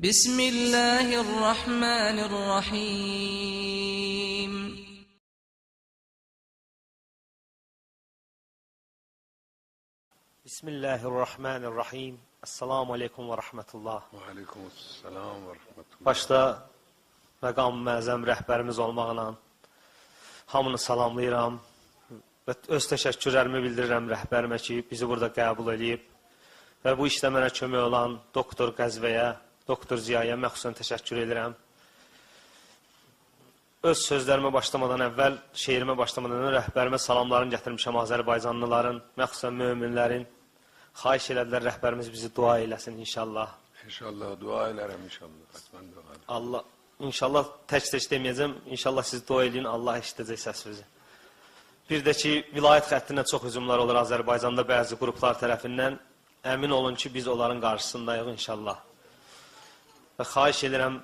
Bismillahirrahmanirrahim. Bismillahirrahmanirrahim. Esselamu aleyküm və rəhmətullah. Və aleykümselam və rəhmətullah. Başda məqam-ı məzəm rəhbərimiz olmaqla hamını salamlayıram və öz təşəkkürlərimi bildirirəm rəhbərimə ki, bizi burada qəbul edib və bu işdə mənə kömək olan doktor Qəzvəyə, doktor Ziyaya məxsusən təşəkkür edirəm. Öz sözlərimə başlamadan əvvəl, şeirimə başlamadan əvvəl rəhbərimə salamlarını gətirmişəm Azərbaycanlıların, məxsusən möminlərin. Xahiş elədilər rəhbərimiz bizi dua eləsin inşallah. İnşallah dua elərəm inşallah. Mən dua elərəm. Allah inşallah tək-tək deməyəcəm. İnşallah siz dua eləyin, Allah eşidəcək səsinizi. Bir də ki, vilayət xəttinə çox hücumlar olur Azərbaycanda bəzi qruplar tərəfindən. Əmin olun ki, biz onların qarşısındayıq inşallah. Və xahiş edirəm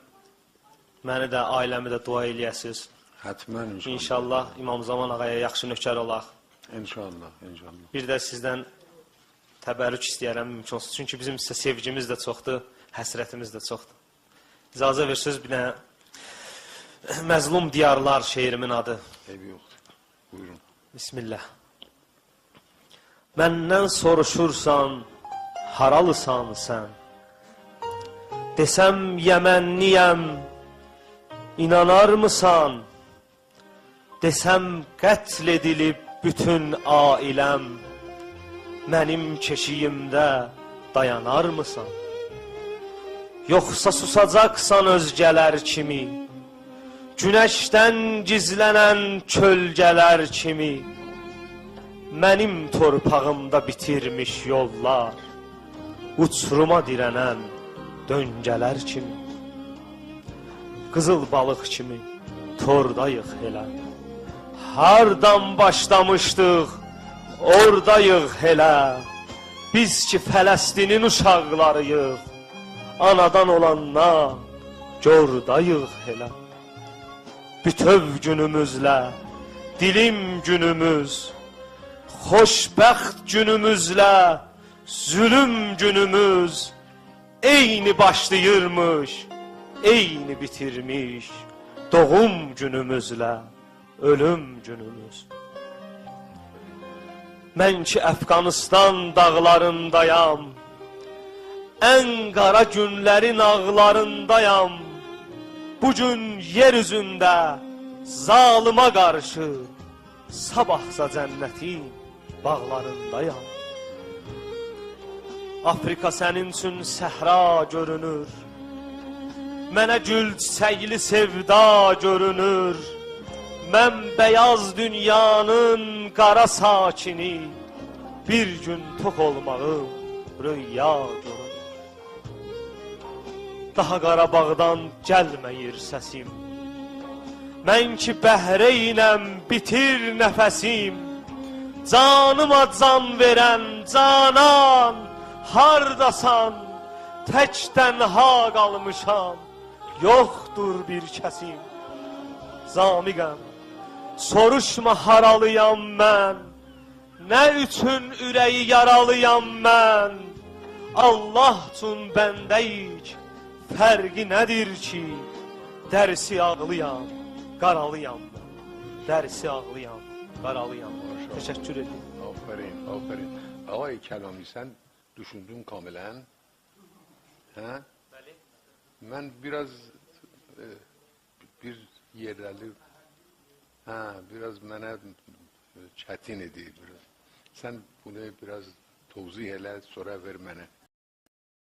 məni də, ailəmi də dua eləyəsiniz. Hətmən inşallah. İnşallah İmam Zaman ağaya yaxşı nökər olaq. İnşallah, inşallah. Bir də sizdən təbərrük istəyərəm mümkünsüz. Çünki bizim sizə sevgimiz də çoxdur, həsrətimiz də çoxdur. İcazə versiniz bir dənə Məzlum Diyarlar şeirimin adı. Eybi yoxdur. Buyurun. Bismillah. Məndən soruşursan, haralısan sən? Desəm Yəmənliyəm, inanarmısan? Desəm qətl edilib bütün ailəm, mənim keşiyimdə dayanarmısan? Yoxsa susacaqsan özgələr kimi, günəşdən gizlənən kölgələr kimi, mənim torpağımda bitirmiş yollar, uçuruma dirənən döngələr kimi, qızıl balıq kimi tordayıq elə. Hardan başlamışdıq, oradayıq elə. Biz ki Fələstinin uşaqlarıyıq, anadan olanla cordayıq elə. Bütöv günümüzlə, dilim günümüz, xoşbəxt günümüzlə, zülüm günümüz, eyni başlayırmış, eyni bitirmiş, doğum günümüzlə, ölüm günümüz. Mən ki Əfqanistan dağlarındayam, ən qara günlərin ağlarındayam. Bugün yer üzündə zalıma qarşı, sabahsa cənnətin bağlarındayam. Afrika sənin üçün səhra görünür, mənə gül çiçəkli sevda görünür. Mən bəyaz dünyanın qara sakini, bir gün tox olmağım rüya görünür. Daha Qarabağdan gəlməyir səsim, mən ki bəhrəynəm, bitir nəfəsim. Canıma can verən canan, hardasan, tək tənha qalmışam, yoxdur bir kəsim. Zamiqəm, soruşma haralıyam mən, nə üçün ürəyi yaralıyam mən. Allah üçün bəndəyik, fərqi nədir ki, dərsi ağlıyam, qaralıyam mən. Dərsi ağlıyam, qaralıyam. Teşekkür ederim. Aferin, aferin. Ağay Kəlami, sən düşündün kamilən? Hə? Bəli. Mən biraz bir yerləri biraz mənə çətin idi. Sən bunu biraz tövzih elə, sonra ver mənə.